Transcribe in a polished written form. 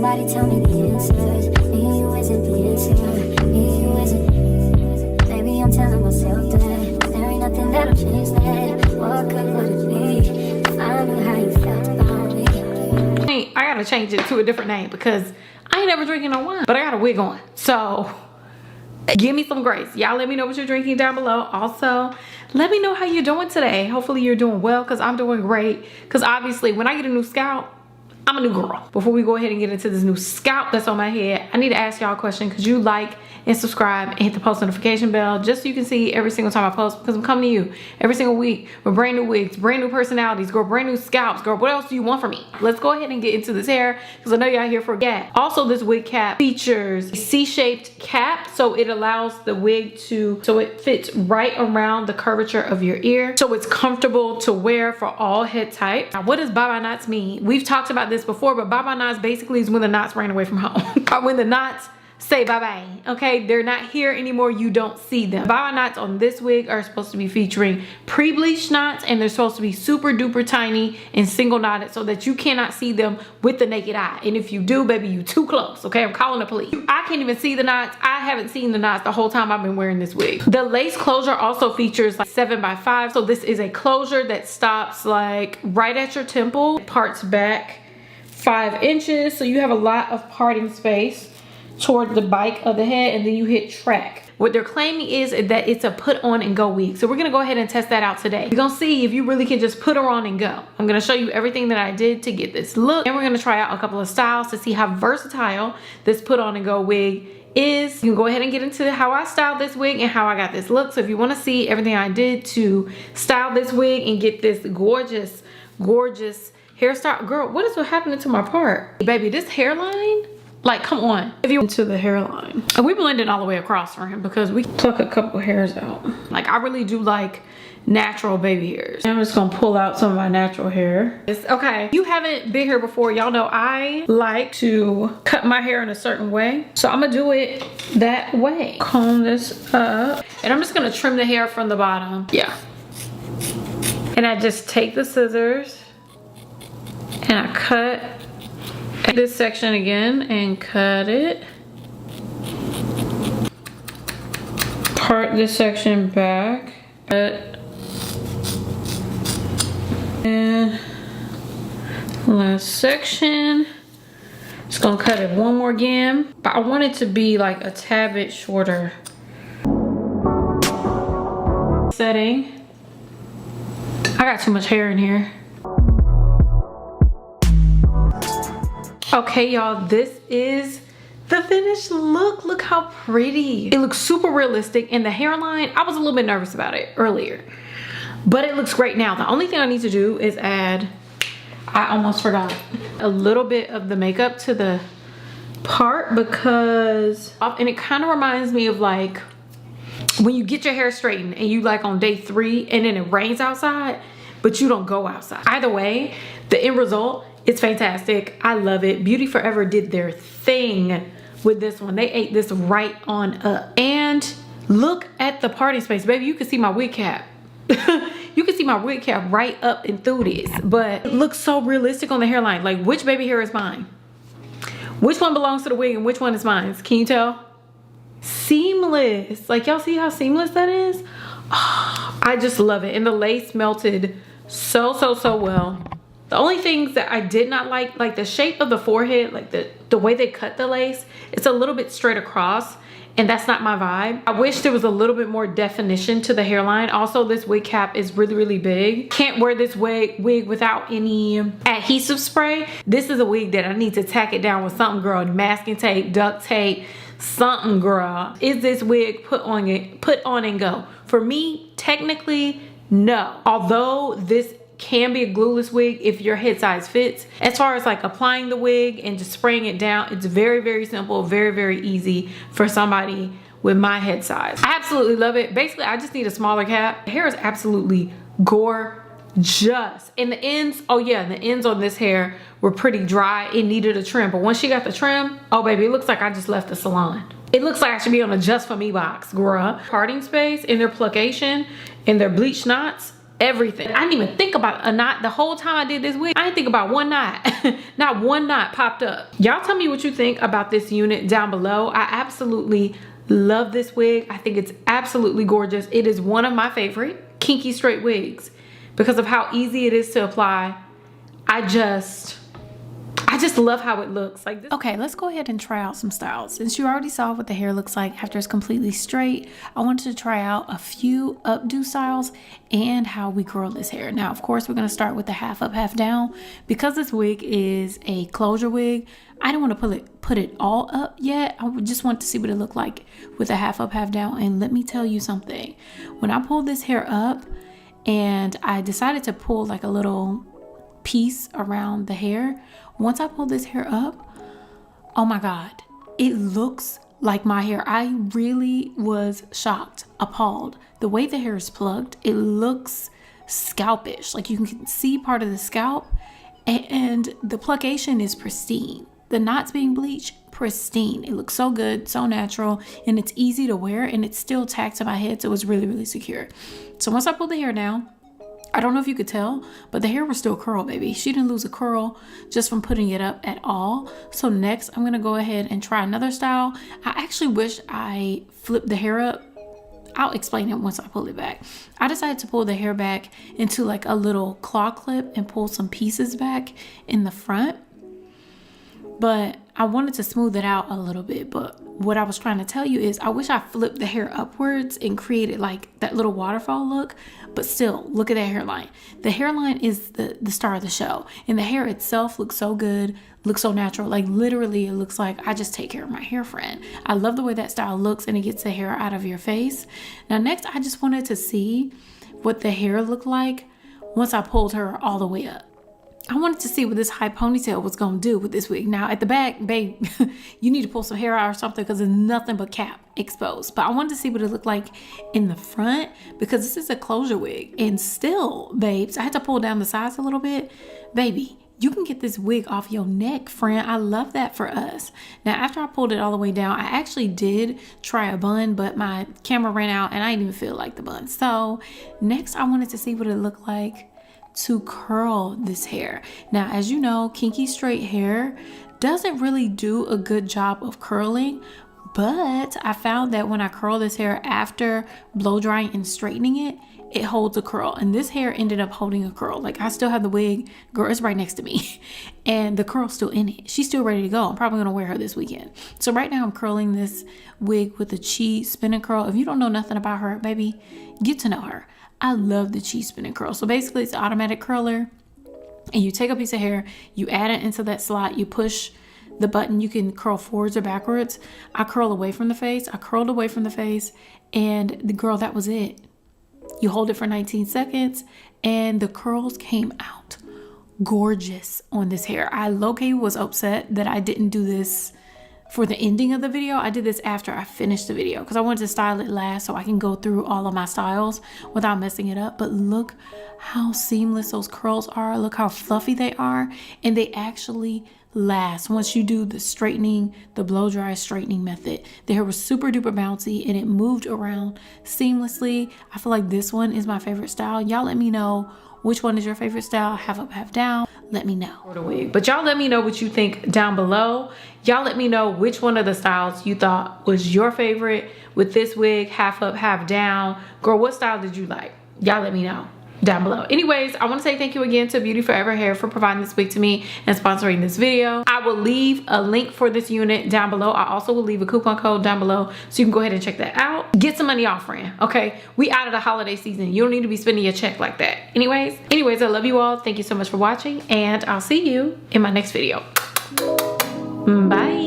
Somebody tell me the answers. Me and you isn't the answer. Me and you isn't. Maybe I'm telling myself that there ain't nothing that'll change that. What good would it be if I knew how you felt about me? I gotta change it to a different name because I ain't never drinking no wine, but I got a wig on. So give me some grace. Y'all let me know what you're drinking down below. Also, let me know how you're doing today. Hopefully you're doing well because I'm doing great. Because obviously when I get a new scalp, I'm a new girl. Before we go ahead and get into this new scalp that's on my head, I need to ask y'all a question. Could you like and subscribe and hit the post notification bell just so you can see every single time I post, because I'm coming to you every single week with brand new wigs, brand new personalities, girl, brand new scalps. Girl, what else do you want from me? Let's go ahead and get into this hair because I know y'all here for a gap. Also, this wig cap features a C-shaped cap, so it allows the wig so it fits right around the curvature of your ear, so it's comfortable to wear for all head types. Now, what does bye-bye knots mean? We've talked about this before, but bye-bye knots basically is when the knots ran away from home. Or when the knots say bye-bye, okay? They're not here anymore, you don't see them. Bye-bye knots on this wig are supposed to be featuring pre-bleached knots, and they're supposed to be super duper tiny and single knotted so that you cannot see them with the naked eye. And if you do, baby, you too close, okay? I'm calling the police. I can't even see the knots. I haven't seen the knots the whole time I've been wearing this wig. The lace closure also features like 7x5, so this is a closure that stops like right at your temple, parts back 5 inches, so you have a lot of parting space toward the bike of the head, and then you hit track. What they're claiming is that it's a put on and go wig. So we're gonna go ahead and test that out today. We're gonna see if you really can just put her on and go. I'm gonna show you everything that I did to get this look, and we're gonna try out a couple of styles to see how versatile this put on and go wig is. You can go ahead and get into how I styled this wig and how I got this look. So if you wanna see everything I did to style this wig and get this gorgeous, gorgeous hairstyle. Girl, what is happening to my part? Baby, this hairline, like, come on. If you into the hairline, and we blended all the way across for him because we pluck a couple hairs out. Like, I really do like natural baby hairs. I'm just gonna pull out some of my natural hair. Okay, you haven't been here before, y'all know I like to cut my hair in a certain way, so I'm gonna do it that way. Comb this up, and I'm just gonna trim the hair from the bottom. Yeah, and I just take the scissors and I cut this section again and cut it. Part this section back. Cut. And last section. Just gonna cut it one more again. But I want it to be like a tad bit shorter. Setting. I got too much hair in here. Okay, y'all, this is the finished look. Look how pretty. It looks super realistic, and the hairline, I was a little bit nervous about it earlier, but it looks great now. The only thing I need to do is add, I almost forgot, a little bit of the makeup to the part because, and it kind of reminds me of like when you get your hair straightened and you like on day 3 and then it rains outside, but you don't go outside. Either way, the end result, it's fantastic. I love it. Beauty Forever did their thing with this one. They ate this right on up. And look at the party space. Baby, you can see my wig cap. You can see my wig cap right up and through this. But it looks so realistic on the hairline. Like, which baby hair is mine? Which one belongs to the wig and which one is mine? Can you tell? Seamless. Like, y'all see how seamless that is? Oh, I just love it. And the lace melted so well. The only things that I did not like the shape of the forehead, like the way they cut the lace, it's a little bit straight across, and that's not my vibe. I wish there was a little bit more definition to the hairline. Also, this wig cap is really big. Can't wear this wig without any adhesive spray. This is a wig that I need to tack it down with something, girl. Masking tape, duct tape, something, girl. Is this wig put on and go? For me, technically, no. Although this can be a glueless wig if your head size fits. As far as like applying the wig and just spraying it down, it's very simple, very easy for somebody with my head size. I absolutely love it. Basically, I just need a smaller cap. The hair is absolutely gorgeous. And the ends, oh yeah, the ends on this hair were pretty dry. It needed a trim, but once she got the trim, oh baby, it looks like I just left the salon. It looks like I should be on a Just For Me box, girl. Parting space in their pluckation and their bleach knots, everything. I didn't even think about a knot the whole time I did this wig. I didn't think about one knot. Not one knot popped up. Y'all tell me what you think about this unit down below. I absolutely love this wig. I think it's absolutely gorgeous. It is one of my favorite kinky straight wigs because of how easy it is to apply. I just love how it looks like this. Okay, let's go ahead and try out some styles. Since you already saw what the hair looks like after it's completely straight, I wanted to try out a few updo styles and how we curl this hair. Now, of course, we're gonna start with the half up, half down. Because this wig is a closure wig, I don't want to put it all up yet. I just want to see what it looked like with a half up, half down. And let me tell you something. When I pulled this hair up and I decided to pull like a little piece around the hair, once I pulled this hair up, oh my God, it looks like my hair. I really was shocked, appalled. The way the hair is plucked, it looks scalpish. Like you can see part of the scalp, and the pluckation is pristine. The knots being bleached, pristine. It looks so good, so natural, and it's easy to wear, and it's still tacked to my head, so it was really, really secure. So once I pulled the hair down, I don't know if you could tell, but the hair was still curled, baby. She didn't lose a curl just from putting it up at all. So next, I'm gonna go ahead and try another style. I actually wish I flipped the hair up. I'll explain it once I pull it back. I decided to pull the hair back into like a little claw clip and pull some pieces back in the front. But I wanted to smooth it out a little bit. But what I was trying to tell you is I wish I flipped the hair upwards and created like that little waterfall look. But still, look at that hairline. The hairline is the star of the show. And the hair itself looks so good, looks so natural. Like literally it looks like I just take care of my hair friend. I love the way that style looks and it gets the hair out of your face. Now next, I just wanted to see what the hair looked like once I pulled her all the way up. I wanted to see what this high ponytail was going to do with this wig. Now at the back, babe, you need to pull some hair out or something because there's nothing but cap exposed. But I wanted to see what it looked like in the front because this is a closure wig. And still, babes, I had to pull down the sides a little bit. Baby, you can get this wig off your neck, friend. I love that for us. Now, after I pulled it all the way down, I actually did try a bun, but my camera ran out and I didn't even feel like the bun. So next, I wanted to see what it looked like to curl this hair. Now, as you know, kinky straight hair doesn't really do a good job of curling, but I found that when I curl this hair after blow drying and straightening it, it holds a curl. And this hair ended up holding a curl. Like I still have the wig, girl, it's right next to me. And the curl's still in it. She's still ready to go. I'm probably gonna wear her this weekend. So right now I'm curling this wig with a chi spinning curl. If you don't know nothing about her, baby, get to know her. I love the chi spinning curl. So basically it's an automatic curler and you take a piece of hair, you add it into that slot, you push the button, you can curl forwards or backwards. I curl away from the face. I curled away from the face and the girl, that was it. You hold it for 19 seconds and the curls came out gorgeous on this hair. I low-key was upset that I didn't do this for the ending of the video. I did this after I finished the video because I wanted to style it last so I can go through all of my styles without messing it up. But look how seamless those curls are. Look how fluffy they are. And they actually last once you do the straightening, the blow dry straightening method. The hair was super duper bouncy and it moved around seamlessly. I feel like this one is my favorite style. Y'all let me know which one is your favorite style. Half up, half down. Let me know. Or the wig. But y'all let me know what you think down below. Y'all let me know which one of the styles you thought was your favorite with this wig, half up, half down. Girl, what style did you like? Y'all let me know down below. Anyways, I want to say thank you again to Beauty Forever Hair for providing this wig to me and sponsoring this video. I will leave a link for this unit down below. I also will leave a coupon code down below so you can go ahead and check that out. Get some money off, friend. Okay, we out of the holiday season. You don't need to be spending your check like that. Anyways, I love you all. Thank you so much for watching and I'll see you in my next video. Bye.